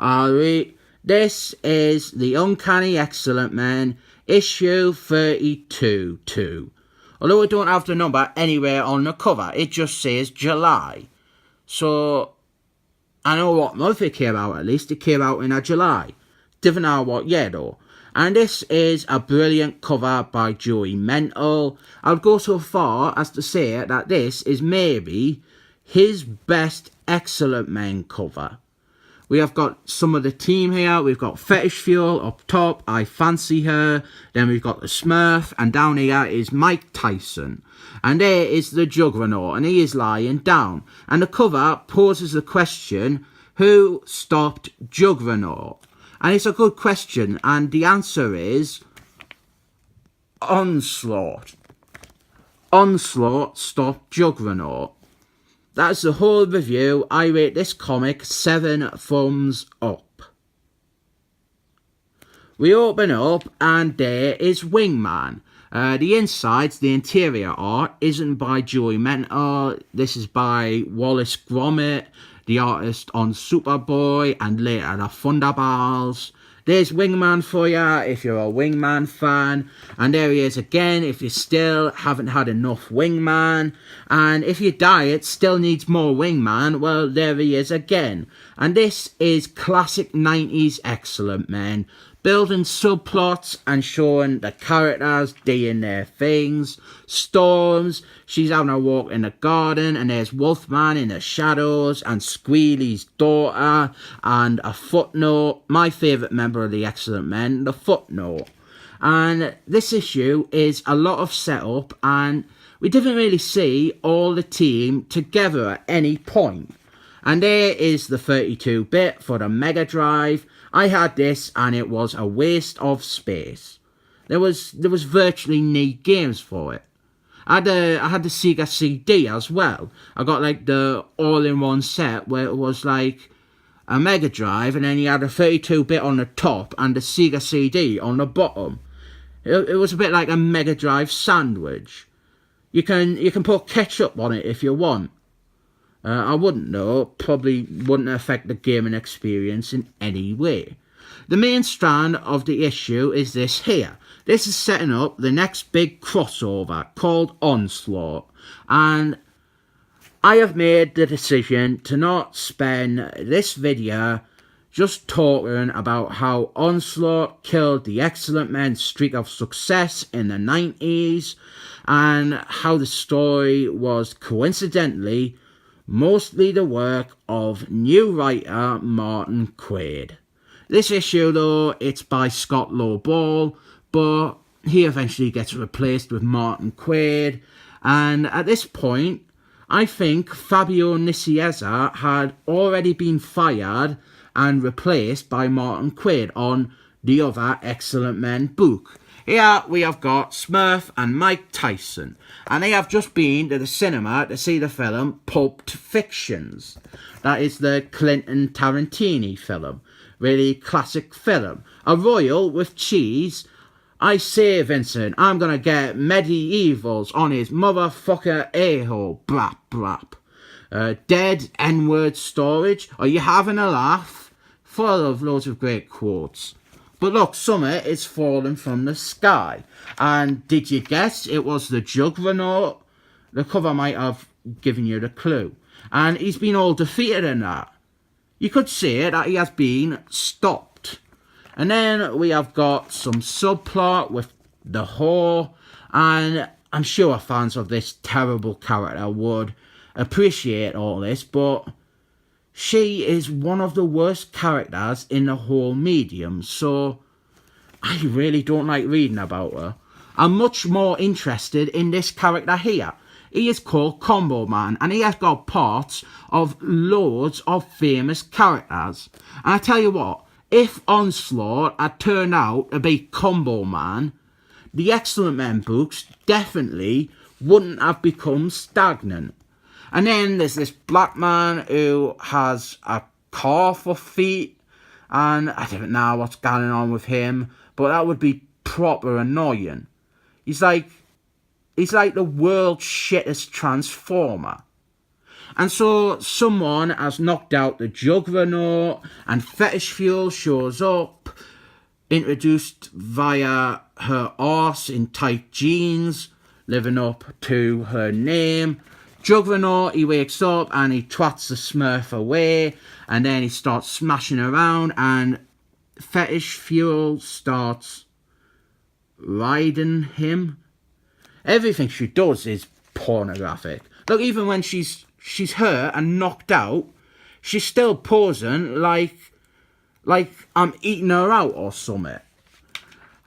Alright, this is the Uncanny Excellent Men, issue 32-2. Although it don't have the number anywhere on the cover, it just says July. So, I know what month it came out at least. It came out in July. Different know what year though. And this is a brilliant cover by Joey Mental. I'll go so far as to say that this is maybe his best Excellent Men cover. We have got some of the team here. We've got Fetish Fuel up top, I Fancy Her. Then we've got the Smurf, and down here is Mike Tyson. And there is the Juggernaut, and he is lying down. And the cover poses the question, who stopped Juggernaut? And it's a good question, and the answer is Onslaught. Onslaught stopped Juggernaut. That's the whole review. I rate this comic 7 thumbs up. We open up and there is Wingman. The insides, the interior art isn't by Joey Mental. This is by Wallace Grummett, the artist on Superboy and later the Thunderballs. There's Wingman for ya if you're a Wingman fan. And there he is again if you still haven't had enough Wingman. And if your diet still needs more Wingman, well, there he is again. And this is classic 90s Excellent Men. Building subplots and showing the characters doing their things. Storms, she's having a walk in the garden, and there's Wolfman in the shadows, and Squealy's daughter, and a footnote. My favourite member of the Excellent Men, the footnote. And this issue is a lot of setup, and we didn't really see all the team together at any point. And there is the 32-bit for the Mega Drive. I had this and it was a waste of space. There was virtually no games for it. I had the Sega CD as well. I got like the all-in-one set where it was like a Mega Drive and then you had a 32-bit on the top and the Sega CD on the bottom. It was a bit like a Mega Drive sandwich. You can put ketchup on it if you want. I wouldn't know, probably wouldn't affect the gaming experience in any way. The main strand of the issue is this here. This is setting up the next big crossover called Onslaught. And I have made the decision to not spend this video just talking about how Onslaught killed the Excellent Men's streak of success in the 90s and how the story was coincidentally mostly the work of new writer Martin Quaid. This issue though, it's by Scott Lobdell, but he eventually gets replaced with Martin Quaid, and at this point, I think Fabio Nicieza had already been fired and replaced by Martin Quaid on the other Excellent Men book. Here we have got Smurf and Mike Tyson, and they have just been to the cinema to see the film Pulp Fictions. That is the Quentin Tarantino film. Really classic film. A royal with cheese. I say, Vincent, I'm gonna get medievals on his motherfucker a-hole. Brap, brap. Dead N-word storage. Are you having a laugh? Full of loads of great quotes. But look, summer is falling from the sky. And did you guess it was the Juggernaut? The cover might have given you the clue. And he's been all defeated in that. You could say that he has been stopped. And then we have got some subplot with the whore. And I'm sure fans of this terrible character would appreciate all this, but she is one of the worst characters in the whole medium, so I really don't like reading about her. I'm much more interested in this character here. He is called Combo Man, and he has got parts of loads of famous characters. And I tell you what, if Onslaught had turned out to be Combo Man, the Excellent Men books definitely wouldn't have become stagnant. And then there's this black man who has a car for feet, and I don't know what's going on with him, but that would be proper annoying. He's like the world's shittest transformer. And so someone has knocked out the Juggernaut, and Fetish Fuel shows up, introduced via her arse in tight jeans, living up to her name. Juggernaut, he wakes up and he twats the Smurf away, and then he starts smashing around, and Fetish Fuel starts riding him. Everything she does is pornographic. Look, even when she's hurt and knocked out, she's still posing like I'm eating her out or something.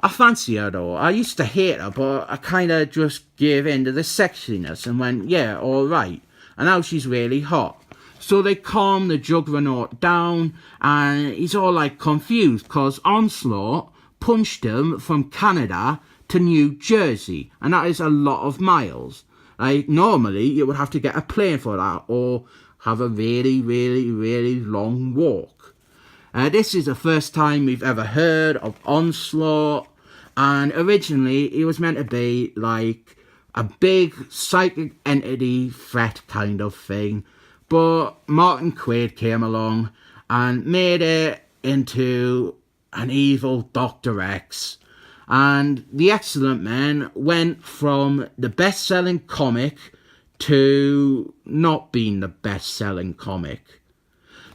I fancy her though. I used to hate her, but I kind of just gave in to the sexiness and went, yeah, alright. And now she's really hot. So they calm the Juggernaut down, and he's all like confused because Onslaught punched him from Canada to New Jersey, and that is a lot of miles. Like, normally you would have to get a plane for that or have a really, really, really long walk. This is the first time we've ever heard of Onslaught, and originally he was meant to be like a big psychic entity threat kind of thing, but Martin Quaid came along and made it into an evil Dr. X, and the Excellent Men went from the best-selling comic to not being the best-selling comic.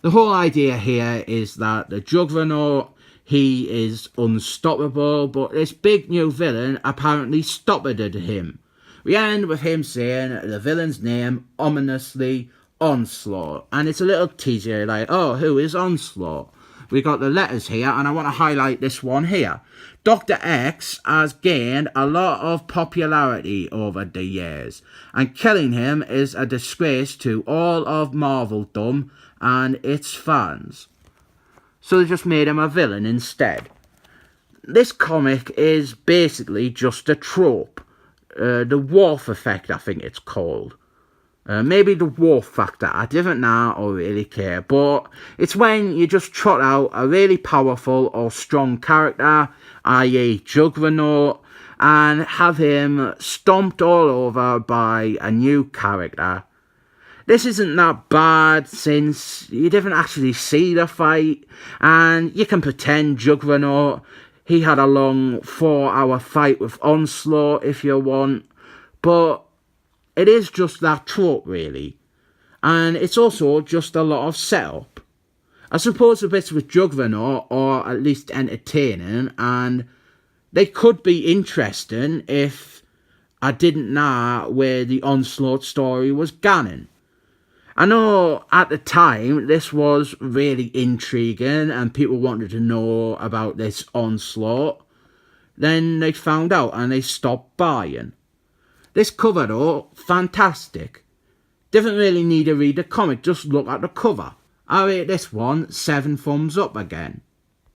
The whole idea here is that the Juggernaut, he is unstoppable, but this big new villain apparently stoppered him. We end with him saying the villain's name, ominously, Onslaught. And it's a little teaser like, oh, who is Onslaught? We got the letters here, and I want to highlight this one here. Dr. X has gained a lot of popularity over the years, and killing him is a disgrace to all of Marveldom and its fans. So they just made him a villain instead. This comic is basically just a trope. The Wharf effect, I think it's called. Maybe the Wharf factor, I didn't know or really care, but it's when you just trot out a really powerful or strong character, i.e. Juggernaut, and have him stomped all over by a new character. This isn't that bad since you didn't actually see the fight, and you can pretend Juggernaut, he had a long 4-hour fight with Onslaught if you want, but it is just that trope really, and it's also just a lot of setup. I suppose the bits with Juggernaut are at least entertaining, and they could be interesting if I didn't know where the Onslaught story was going. I know at the time this was really intriguing and people wanted to know about this Onslaught. Then they found out and they stopped buying. This cover though, fantastic. Didn't really need to read the comic, just look at the cover. I rate this one 7 thumbs up again.